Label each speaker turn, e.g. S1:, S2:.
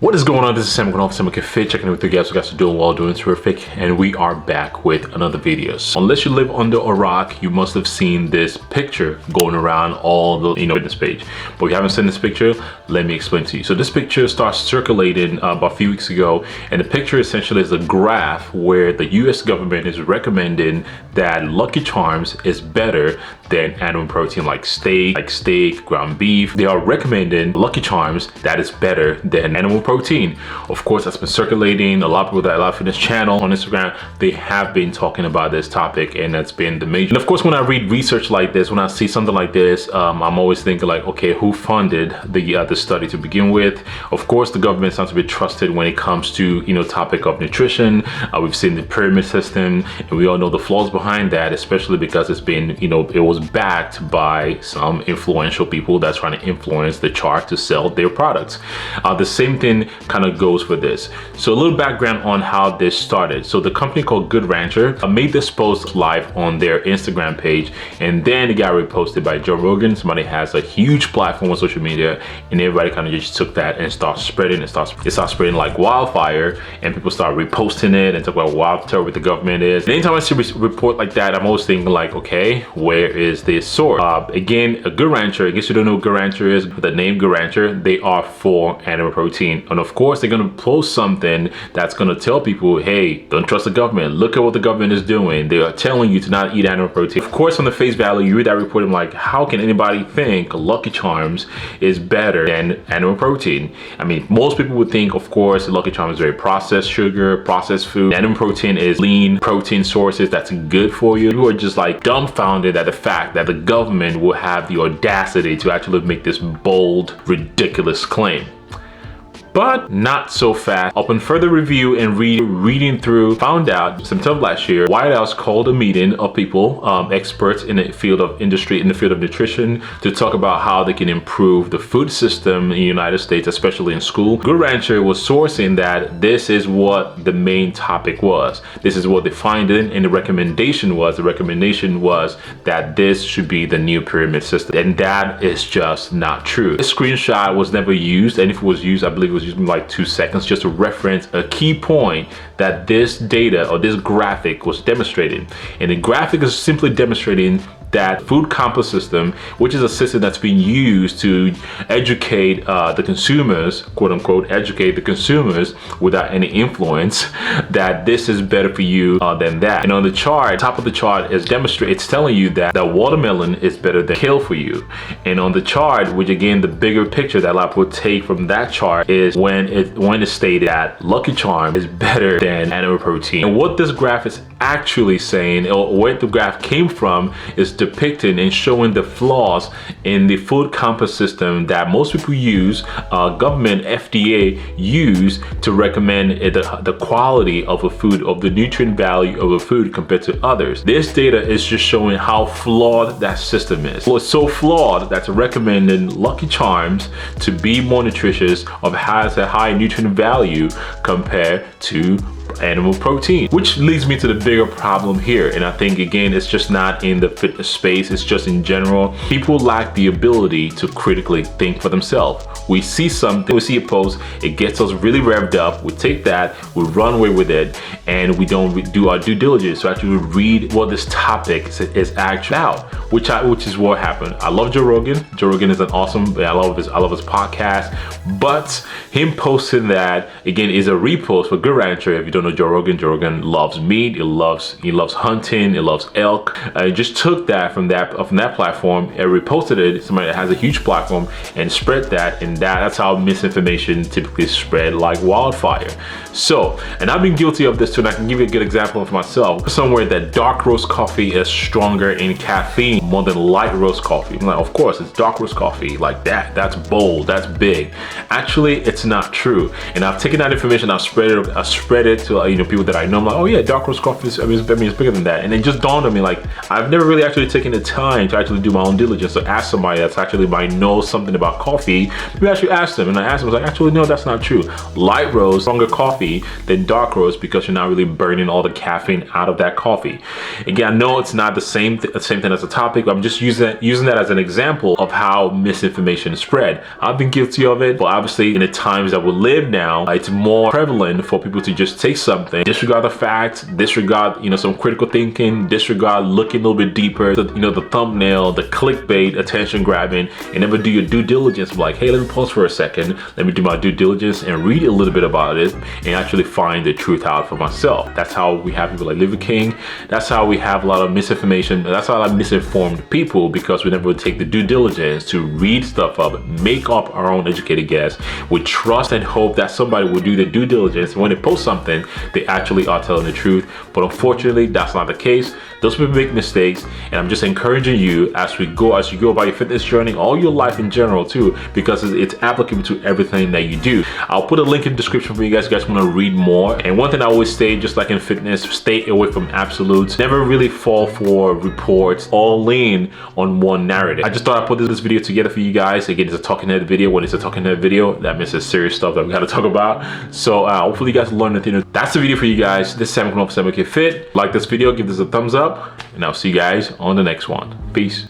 S1: What is going on? This is SAMOK of SAMOK Cafe, checking in with you guys. You guys are doing well, doing terrific, and we are back with another video. So unless you live under a rock, you must have seen this picture going around all the fitness page. But if you haven't seen this picture, let me explain to you. So this picture starts circulating about a few weeks ago, and the picture essentially is a graph where the U.S. government is recommending that Lucky Charms is better than animal protein like steak, ground beef. They are recommending Lucky Charms that is better than animal protein. Of course, that's been circulating. A lot of people that I love in this channel on Instagram, they have been talking about this topic, and that's been the major. And of course, when I read research like this, when I see something like this, I'm always thinking like, okay, who funded the study to begin with? Of course, the government sounds to be trusted when it comes to topic of nutrition. We've seen the pyramid system, and we all know the flaws behind that, especially because it's been it was backed by some influential people that's trying to influence the chart to sell their products. The same thing kind of goes for this. So a little background on how this started. So the company called Good Rancher made this post live on their Instagram page, and then it got reposted by Joe Rogan. Somebody has a huge platform on social media, and everybody kind of just took that and started spreading. It starts spreading like wildfire, and people start reposting it and talk about how terrible the government is. And anytime I see a report like that, I'm always thinking like, okay, where is this source? Again, a Good Rancher, I guess you don't know what Good Rancher is, but the name Good Rancher, they are for animal protein. And of course, they're gonna post something that's gonna tell people, hey, don't trust the government. Look at what the government is doing. They are telling you to not eat animal protein. Of course, on the face value, you read that report, I'm like, how can anybody think Lucky Charms is better than animal protein? I mean, most people would think, of course, Lucky Charms is very processed sugar, processed food. Animal protein is lean protein sources that's good for you. People are just like dumbfounded at the fact that the government will have the audacity to actually make this bold, ridiculous claim. But not so fast. Upon further review and reading through, found out September last year, White House called a meeting of people, experts in the field of industry, in the field of nutrition, to talk about how they can improve the food system in the United States, especially in school. Good Rancher was sourcing that this is what the main topic was. This is what they finding, and the recommendation was that this should be the new pyramid system, and that is just not true. This screenshot was never used, and if it was used, I believe it was used in like 2 seconds just to reference a key point that this data or this graphic was demonstrating. And the graphic is simply demonstrating that food compass system, which is a system that's being used to educate the consumers, quote unquote, educate the consumers without any influence, that this is better for you than that. And on the chart, top of the chart is it's telling you that the watermelon is better than kale for you. And on the chart, which again, the bigger picture that a lot of people take from that chart is when it's stated that Lucky Charm is better than animal protein. And what this graph is actually saying, or where the graph came from, is depicting and showing the flaws in the food compass system that most people use, government FDA use to recommend the quality of a food, of the nutrient value of a food compared to others. This data is just showing how flawed that system is. Well, it's so flawed that's recommending Lucky Charms to be more nutritious, has a high nutrient value compared to animal protein, which leads me to the bigger problem here. And I think again, it's just not in the fitness space, it's just in general. People lack the ability to critically think for themselves. We see something, we see a post, it gets us really revved up, we take that, we run away with it, and we don't do our due diligence to actually read what this topic is actually about, which is what happened. I love Joe Rogan. Joe Rogan is an awesome, I love his podcast, but him posting that again is a repost for Good Rancher. If you don't know Joe Rogan loves meat, he loves hunting, he loves elk. I just took that from that platform and reposted it. Somebody that has a huge platform and spread that, and that's how misinformation typically spread like wildfire. So, and I've been guilty of this too, and I can give you a good example of myself. Somewhere that dark roast coffee is stronger in caffeine more than light roast coffee. I'm like, of course, it's dark roast coffee, like that's bold, that's big. Actually, it's not true. And I've taken that information, I've spread it to people that I know. I'm like, oh yeah, dark roast coffee is, it's bigger than that. And it just dawned on me, like, I've never really actually taken the time to actually do my own diligence, to ask somebody that's actually might know something about coffee. Maybe I should ask them. And I asked them, I was like, actually no, that's not true. Light roast, stronger coffee than dark roast, because you're not really burning all the caffeine out of that coffee. Again, I know it's not the same thing as a topic, but I'm just using that as an example of how misinformation is spread. I've been guilty of it, but obviously in the times that we live now, it's more prevalent for people to just take something, disregard the facts, disregard some critical thinking, disregard looking a little bit deeper, the thumbnail, the clickbait, attention grabbing, and never do your due diligence. Like, hey, let me pause for a second, let me do my due diligence and read a little bit about it and actually find the truth out for myself. That's how we have people like Liver King. That's how we have a lot of misinformation. That's how I have misinformed people, because we never take the due diligence to read stuff up, make up our own educated guess. We trust and hope that somebody will do the due diligence. When they post something, they actually are telling the truth. But unfortunately, that's not the case. Those people make mistakes, and I'm just encouraging you as you go about your fitness journey, all your life in general too, because it's applicable to everything that you do. I'll put a link in the description for you guys want to read more. And one thing I always say, just like in fitness, stay away from absolutes. Never really fall for reports or lean on one narrative. I just thought I'd put this video together for you guys. Again, it's a talking head video. When it's a talking head video, that means it's serious stuff that we got to talk about. So hopefully you guys learned anything. That's the video for you guys. This is Sam from SAMOK Fit. Like this video, give this a thumbs up, and I'll see you guys on the next one. Peace.